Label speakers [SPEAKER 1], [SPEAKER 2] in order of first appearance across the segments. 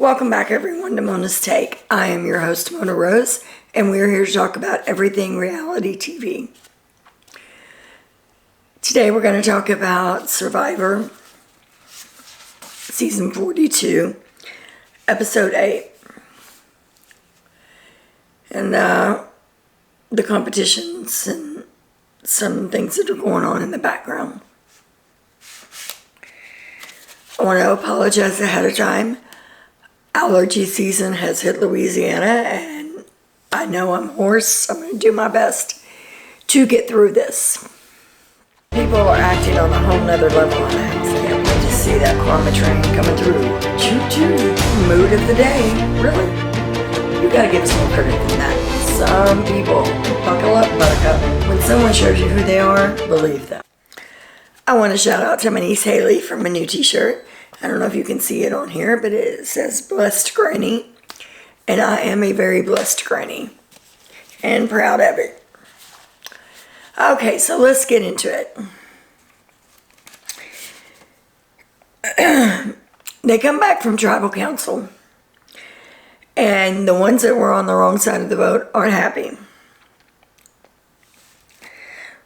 [SPEAKER 1] Welcome back, everyone, to Mona's Take. I am your host, Mona Rose, and we're here to talk about everything reality TV. Today, we're going to talk about Survivor, Season 42, Episode 8, and the competitions and some things that are going on in the background. I want to apologize ahead of time. Allergy season has hit Louisiana, and I know I'm hoarse. I'm going to do my best to get through this. People are acting on a whole nother level on that. So I can't wait to see that karma train coming through. Choo-choo. Mood of the day. Really. You got to give us more credit than that. Some people, buckle up, buttercup. When someone shows you who they are, believe them. I want to shout out to my niece Haley for my new t-shirt. I don't know if you can see it on here, but it says Blessed Granny. And I am a very blessed granny. And proud of it. Okay, so let's get into it. They come back from tribal council. And the ones that were on the wrong side of the boat aren't happy.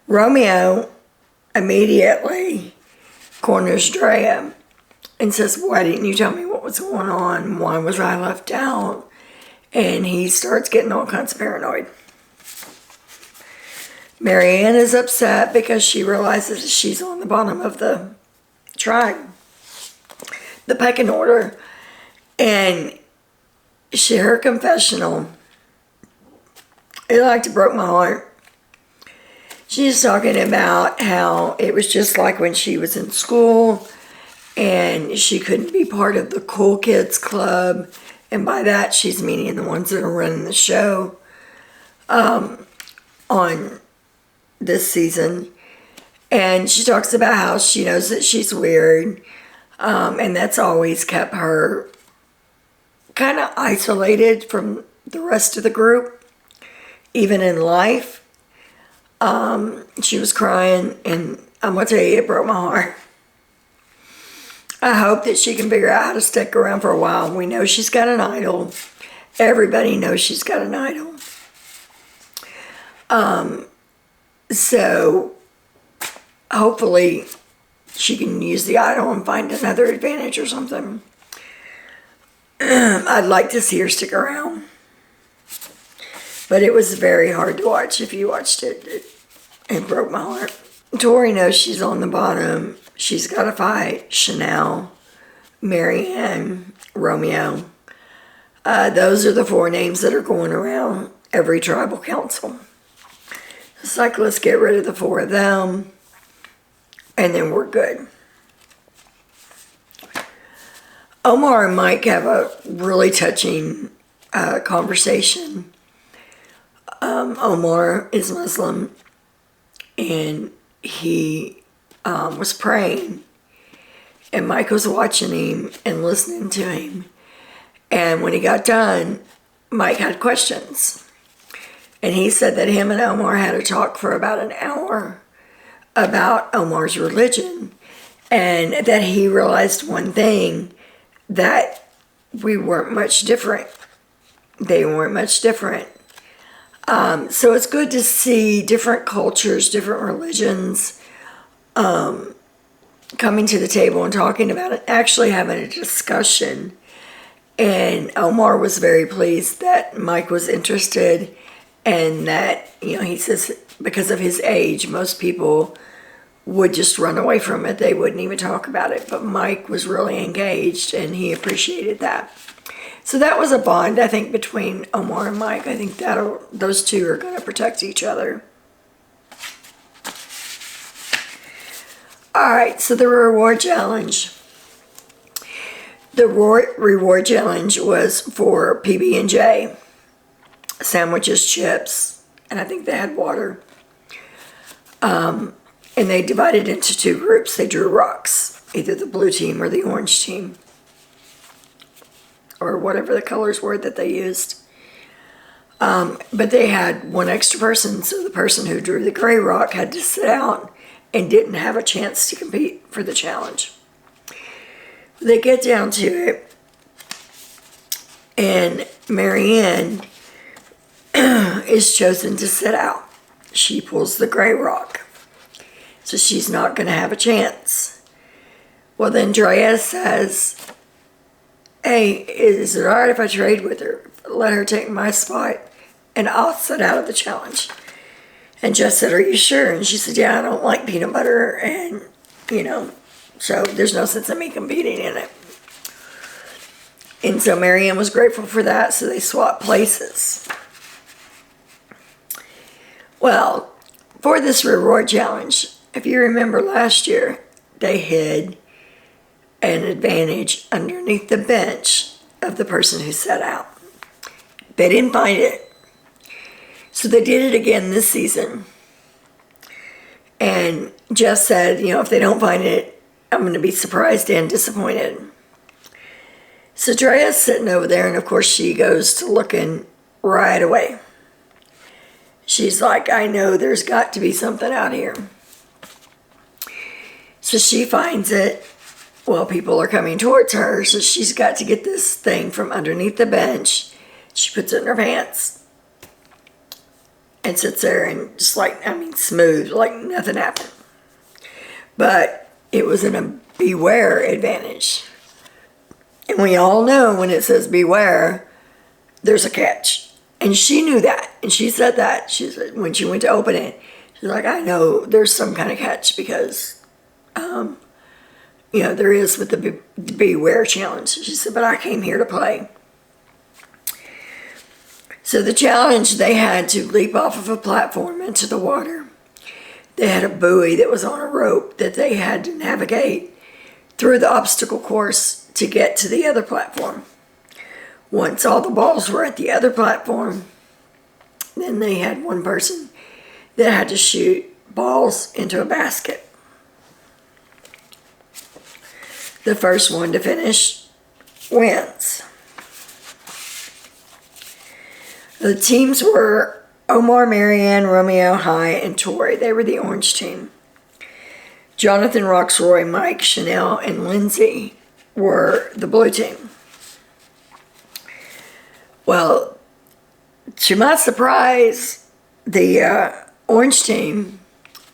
[SPEAKER 1] Romeo immediately corners Drea and says, why didn't you tell me what was going on? Why was I left out? And he starts getting all kinds of paranoid. Marianne is upset because she realizes she's on the bottom of the tribe, the pecking order. And her confessional, it broke my heart. She's talking about how it was just like when she was in school and she couldn't be part of the cool kids club. And by that, she's meaning the ones that are running the show on this season. And she talks about how she knows that she's weird. And that's always kept her kind of isolated from the rest of the group, even in life. She was crying, and I'm going to tell you, it broke my heart. I hope that she can figure out how to stick around for a while. We know she's got an idol. Everybody knows she's got an idol. So hopefully she can use the idol and find another advantage or something. I'd like to see her stick around. But it was very hard to watch. If you watched it, it broke my heart. Tori knows she's on the bottom. She's got to fight Chanel, Marianne, Romeo. Those are the 4 names that are going around every tribal council. It's like, let's get rid of the 4 of them, and then we're good. Omar and Mike have a really touching conversation. Omar is Muslim, and he was praying, and Mike was watching him and listening to him. And when he got done, Mike had questions. And he said that him and Omar had a talk for about an hour about Omar's religion, and that he realized one thing, that we weren't much different. They weren't much different. So it's good to see different cultures, different religions coming to the table and talking about it, actually having a discussion. And Omar was very pleased that Mike was interested, and that, he says because of his age, most people would just run away from it. They wouldn't even talk about it. But Mike was really engaged, and he appreciated that. So that was a bond, I think, between Omar and Mike. I think those two are going to protect each other. All right, so the reward challenge. The reward challenge was for PB&J, sandwiches, chips, and I think they had water. And they divided into 2 groups. They drew rocks, either the blue team or the orange team, or whatever the colors were that they used. But they had 1 extra person, so the person who drew the gray rock had to sit out and didn't have a chance to compete for the challenge. They get down to it, And Marianne is chosen to sit out. She pulls the gray rock. So she's not going to have a chance. Well, then Drea says, hey, is it all right if I trade with her? Let her take my spot and I'll sit out of the challenge. And Jess said, are you sure? And she said, yeah, I don't like peanut butter and, so there's no sense in me competing in it. And so Marianne was grateful for that, so they swapped places. Well, for this reward challenge, if you remember last year, they hid an advantage underneath the bench of the person who sat out. They didn't find it. So they did it again this season. And Jess said, if they don't find it, I'm going to be surprised and disappointed. So Drea's sitting over there, and of course she goes to looking right away. She's like, I know there's got to be something out here. So she finds it. Well, people are coming towards her, so she's got to get this thing from underneath the bench. She puts it in her pants and sits there and just smooth, like nothing happened. But it was in a beware advantage. And we all know when it says beware, there's a catch. And she knew that. And she said that. She said when she went to open it, she's like, I know there's some kind of catch because, there is with the beware challenge. She said, but I came here to play. So the challenge, they had to leap off of a platform into the water. They had a buoy that was on a rope that they had to navigate through the obstacle course to get to the other platform. Once all the balls were at the other platform, then they had one person that had to shoot balls into a basket. The first one to finish wins. The teams were Omar, Marianne, Romeo, High, and Tori. They were the orange team. Jonathan, Roxroy, Mike, Chanel, and Lindsay were the blue team. Well, to my surprise, the orange team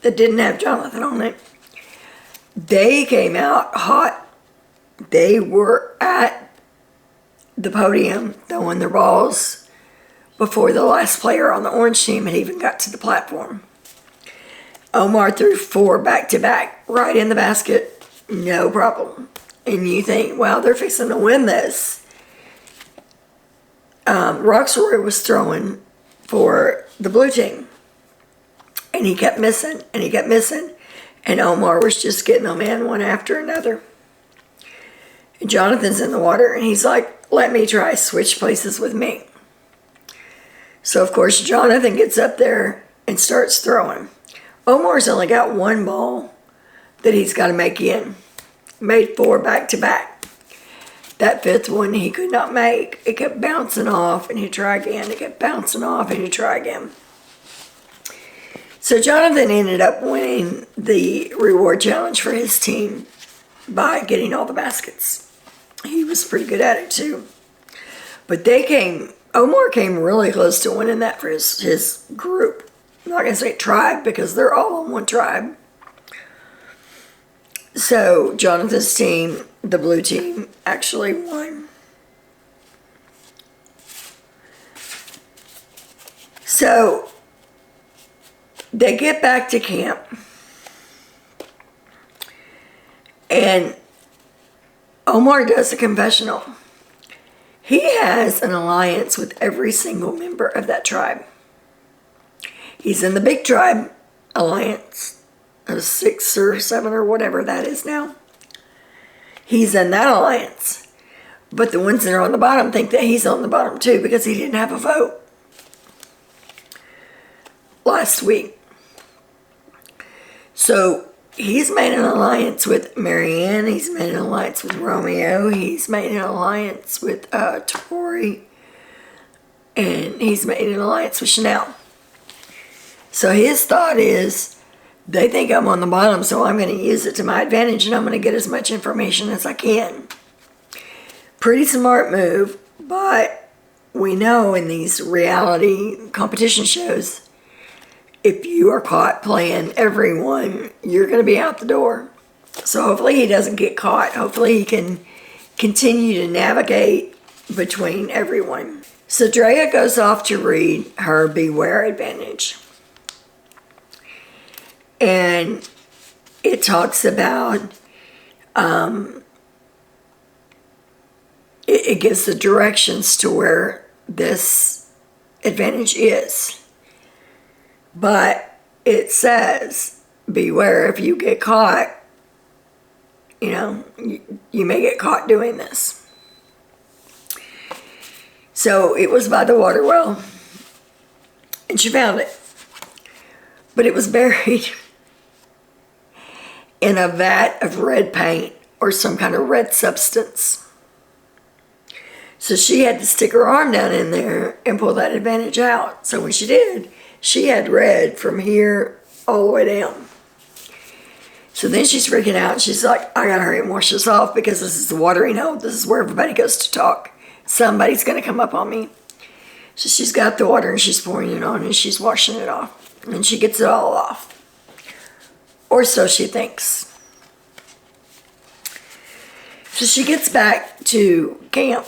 [SPEAKER 1] that didn't have Jonathan on it, they came out hot. They were at the podium throwing their balls before the last player on the orange team had even got to the platform. Omar threw 4 back-to-back right in the basket, no problem. And you think, well, they're fixing to win this. Roxroy was throwing for the blue team. And he kept missing, and he kept missing. And Omar was just getting them in one after another. And Jonathan's in the water, and he's like, let me try switch places with me. So, of course, Jonathan gets up there and starts throwing. Omar's only got 1 ball that he's got to make in. Made 4 back-to-back. That 5th one he could not make. It kept bouncing off, and he'd try again. It kept bouncing off, and he'd try again. So Jonathan ended up winning the reward challenge for his team by getting all the baskets. He was pretty good at it, too. But Omar came really close to winning that for his group. I'm not going to say tribe because they're all on one tribe. So Jonathan's team, the blue team, actually won. So they get back to camp. And Omar does a confessional. He has an alliance with every single member of that tribe. He's in the big tribe alliance of 6 or 7 or whatever that is now. He's in that alliance. But the ones that are on the bottom think that he's on the bottom too because he didn't have a vote last week. So he's made an alliance with Marianne. He's made an alliance with Romeo. He's made an alliance with Tori. And he's made an alliance with Chanel. So his thought is, they think I'm on the bottom, so I'm going to use it to my advantage and I'm going to get as much information as I can. Pretty smart move, But we know in these reality competition shows, if you are caught playing everyone, you're going to be out the door. So hopefully he doesn't get caught. Hopefully he can continue to navigate between everyone. So Drea goes off to read her Beware Advantage. And it talks about, it gives the directions to where this advantage is. But it says, beware if you get caught, you may get caught doing this. So it was by the water well, and she found it. But it was buried in a vat of red paint or some kind of red substance. So she had to stick her arm down in there and pull that advantage out. So when she did, she had red from here all the way down. So then she's freaking out. She's like, I gotta hurry and wash this off because this is the watering hole. This is where everybody goes to talk. Somebody's gonna come up on me. So she's got the water and she's pouring it on and she's washing it off. And she gets it all off. Or so she thinks. So she gets back to camp.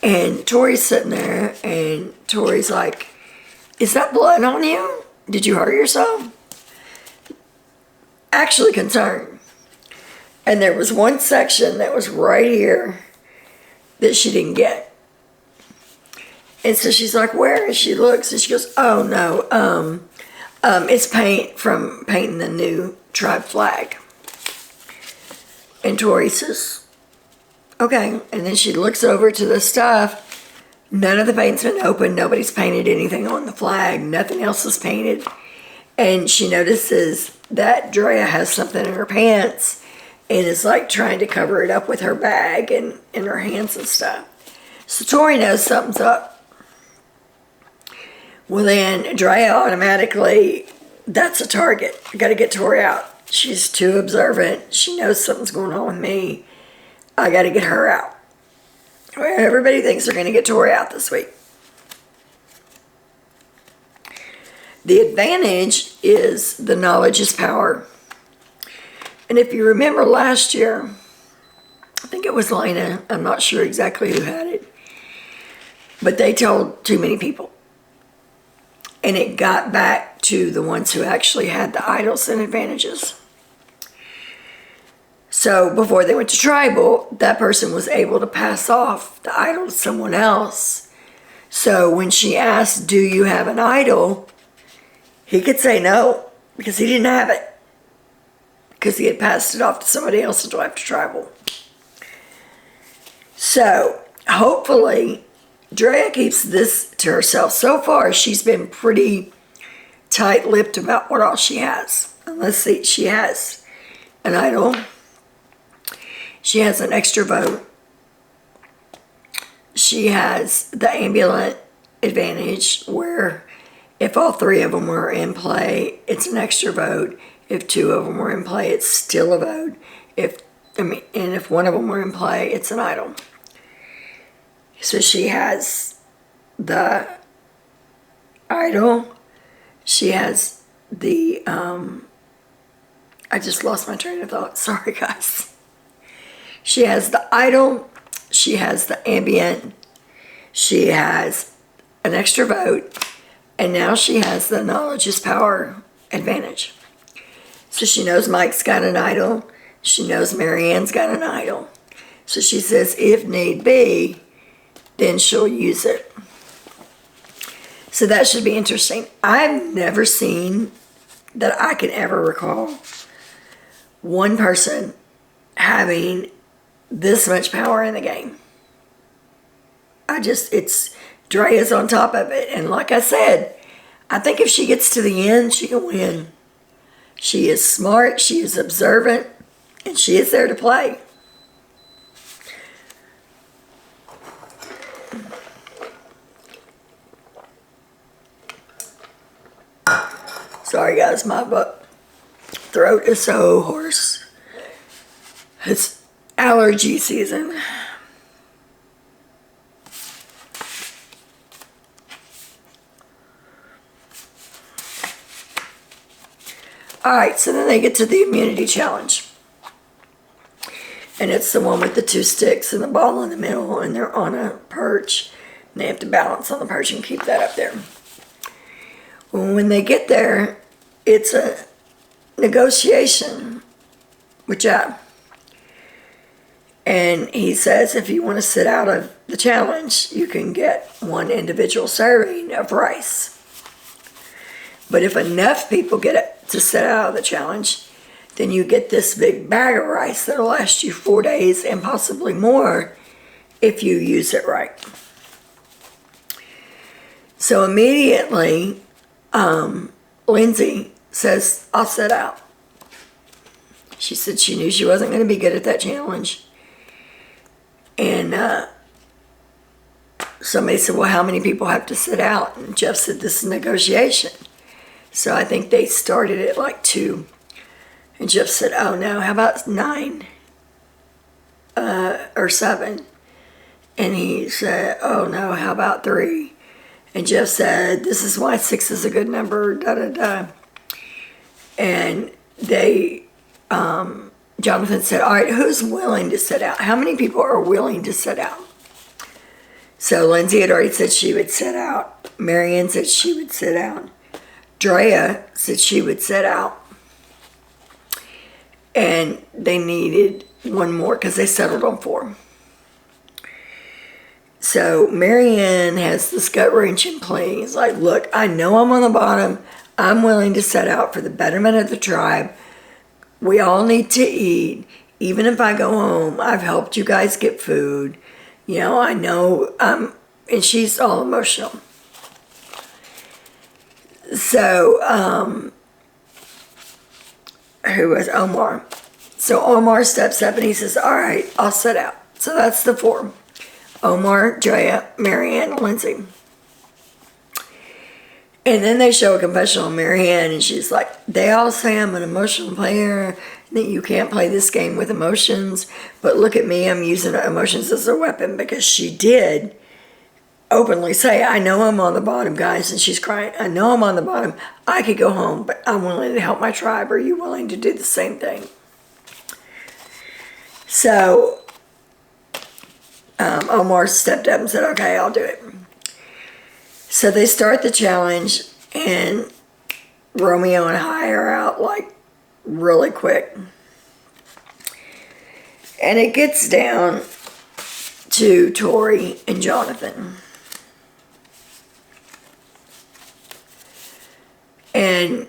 [SPEAKER 1] And Tori's sitting there and Tori's like, is that blood on you? Did you hurt yourself? Actually concerned. And there was one section that was right here that she didn't get. And so she's like, where? And she looks and she goes, oh no, it's paint from painting the new tribe flag. And Tori says, okay. And then she looks over to the stuff. None of the paint's been opened. Nobody's painted anything on the flag. Nothing else is painted. And she notices that Drea has something in her pants and is like trying to cover it up with her bag and in her hands and stuff. So Tori knows something's up. Well then, Drea automatically, that's a target. I gotta get Tori out. She's too observant. She knows something's going on with me. I gotta get her out. Well, everybody thinks they're gonna get Tori out this week. The advantage is the knowledge is power. And if you remember last year, I think it was Lena, I'm not sure exactly who had it, but they told too many people. And it got back to the ones who actually had the idols and advantages. So before they went to tribal, that person was able to pass off the idol to someone else. So when she asked, do you have an idol? He could say no, because he didn't have it. Because he had passed it off to somebody else until after tribal. So, hopefully, Drea keeps this to herself. So far, she's been pretty tight-lipped about what all she has. And let's see, she has an idol. She has an extra vote. She has the ambulant advantage, where if all three of them were in play, it's an extra vote. If two of them were in play, it's still a vote. And if one of them were in play, it's an idol. So she has the idol. She has the, I just lost my train of thought. Sorry, guys. She has the idol. She has the ambient. She has an extra vote. And now she has the knowledge is power advantage. So she knows Mike's got an idol. She knows Marianne's got an idol. So she says, if need be, then she'll use it. So that should be interesting. I've never seen, that I can ever recall, one person having this much power in the game. It's Drea's on top of it. And like I said, I think if she gets to the end, she can win. She is smart, she is observant, and she is there to play. Sorry guys, my throat is so hoarse. It's allergy season. All right, so then they get to the immunity challenge. And it's the one with the 2 sticks and the ball in the middle, and they're on a perch. And they have to balance on the perch and keep that up there. Well, when they get there, it's a negotiation with Joe. And he says if you want to sit out of the challenge, you can get 1 individual serving of rice. But if enough people get it to sit out of the challenge, then you get this big bag of rice that'll last you 4 days and possibly more if you use it right. So immediately, Lindsay says, I'll sit out. She said she knew she wasn't going to be good at that challenge. And somebody said, well, how many people have to sit out? And Jeff said, this is negotiation. So I think they started at like 2. And Jeff said, oh no, how about 9 or 7? And he said, oh no, how about 3? And Jeff said, this is why 6 is a good number, da-da-da. And they, Jonathan said, all right, who's willing to sit out? How many people are willing to sit out? So Lindsay had already said she would sit out. Marianne said she would sit out. Drea said she would sit out. And they needed 1 more because they settled on 4. So Marianne has this gut-wrenching plea. It's like, look, I know I'm on the bottom. I'm willing to set out for the betterment of the tribe. We all need to eat. Even if I go home, I've helped you guys get food. You know, I know. And she's all emotional. So, who was Omar? So Omar steps up and he says, all right, I'll sit out. So that's the 4. Omar, Drea, Marianne, Lindsay. And then they show a confessional of Marianne, and she's like, they all say I'm an emotional player, that you can't play this game with emotions, but look at me, I'm using emotions as a weapon, because she did openly say, I know I'm on the bottom, guys, and she's crying, I know I'm on the bottom, I could go home, but I'm willing to help my tribe. Are you willing to do the same thing? So Omar stepped up and said, okay, I'll do it. So they start the challenge, and Romeo and Hai are out like really quick. And it gets down to Tori and Jonathan. And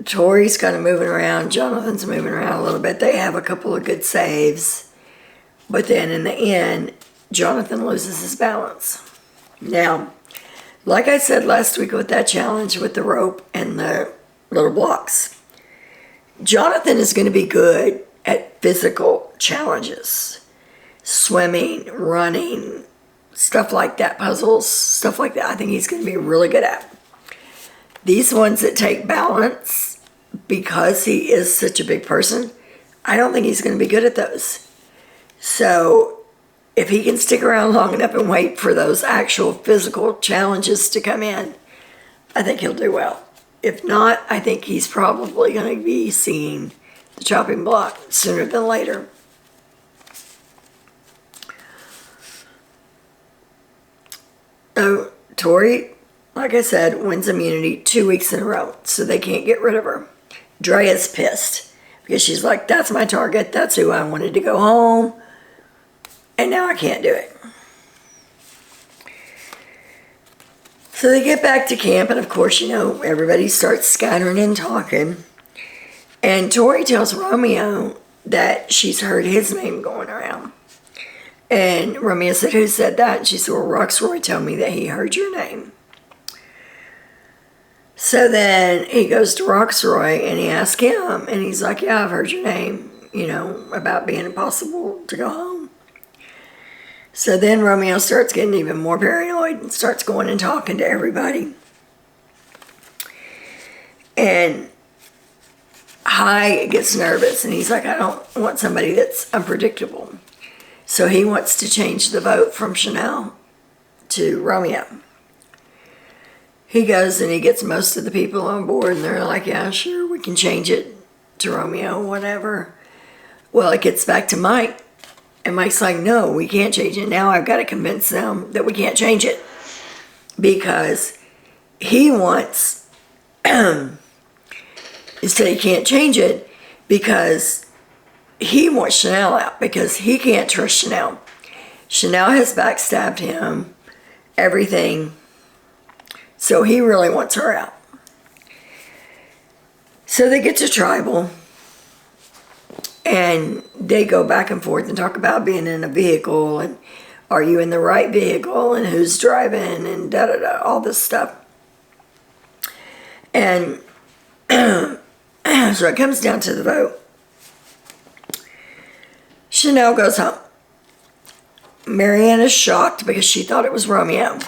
[SPEAKER 1] Tori's kind of moving around, Jonathan's moving around a little bit. They have a couple of good saves. But then in the end, Jonathan loses his balance. Now, like I said last week with that challenge with the rope and the little blocks, Jonathan is going to be good at physical challenges. Swimming, running, stuff like that, puzzles, stuff like that. I think he's going to be really good at. These ones that take balance, because he is such a big person, I don't think he's going to be good at those. So if he can stick around long enough and wait for those actual physical challenges to come in, I think he'll do well. If not, I think he's probably going to be seeing the chopping block sooner than later. So Tori, like I said, wins immunity 2 weeks in a row, so they can't get rid of her. Drea's pissed because she's like, that's my target. That's who I wanted to go home. And now I can't do it. So they get back to camp, and of course, you know, everybody starts scattering and talking. And Tori tells Romeo that she's heard his name going around. And Romeo said, who said that? And she said, well, Roxroy told me that he heard your name. So then he goes to Roxroy and he asks him, and he's like, yeah, I've heard your name, you know, about being impossible to go home. So then Romeo starts getting even more paranoid and starts going and talking to everybody. And Hai gets nervous, and he's like, I don't want somebody that's unpredictable. So he wants to change the vote from Chanel to Romeo. he goes and he gets most of the people on board, and they're like, yeah, sure, we can change it to Romeo, whatever. Well, it gets back to Mike, and Mike's like, no, we can't change it. Now I've got to convince them that we can't change it, because he wants, he said he can't change it because he wants Chanel out, because he can't trust Chanel. Chanel has backstabbed him, everything, so he really wants her out. So they get to tribal, and they go back and forth and talk about being in a vehicle, and are you in the right vehicle, and who's driving, and da-da-da, all this stuff. And so it comes down to the vote. Chanel goes home. Marianne is shocked because she thought it was Romeo.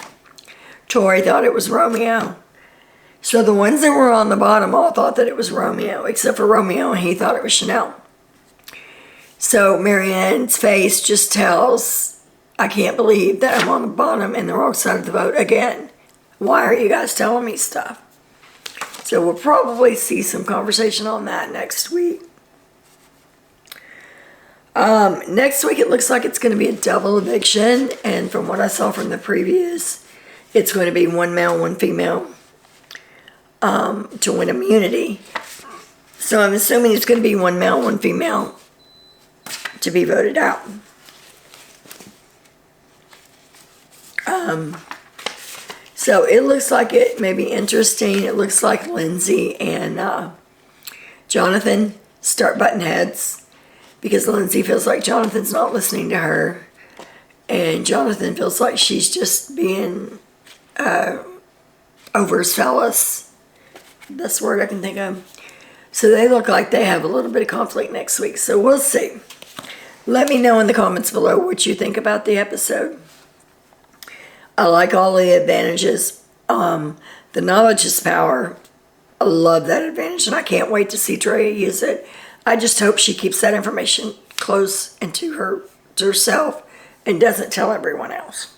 [SPEAKER 1] Tori thought it was Romeo. So the ones that were on the bottom all thought that it was Romeo, except for Romeo, and he thought it was Chanel. So Marianne's face just tells, I can't believe that I'm on the bottom and the wrong side of the vote again. Why are you guys telling me stuff? So we'll probably see some conversation on that next week. Next week it looks like it's going to be a double eviction, and from what I saw from the previews, it's going to be one male, one female to win immunity. So I'm assuming it's going to be one male, one female to be voted out. So it looks like it may be interesting. It looks like Lindsay and Jonathan start butting heads, because Lindsay feels like Jonathan's not listening to her, and Jonathan feels like she's just being overzealous. That's the word I can think of. So they look like they have a little bit of conflict next week. So we'll see. Let me know in the comments below what you think about the episode. I like all the advantages. The knowledge is power. I love that advantage, and I can't wait to see Drea use it. I just hope she keeps that information close into herself and doesn't tell everyone else.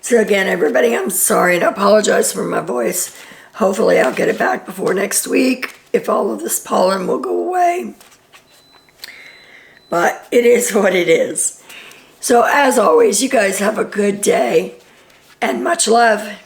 [SPEAKER 1] So again, everybody, I'm sorry and I apologize for my voice. Hopefully I'll get it back before next week, if all of this pollen will go away. But it is what it is. So as always, you guys have a good day and much love.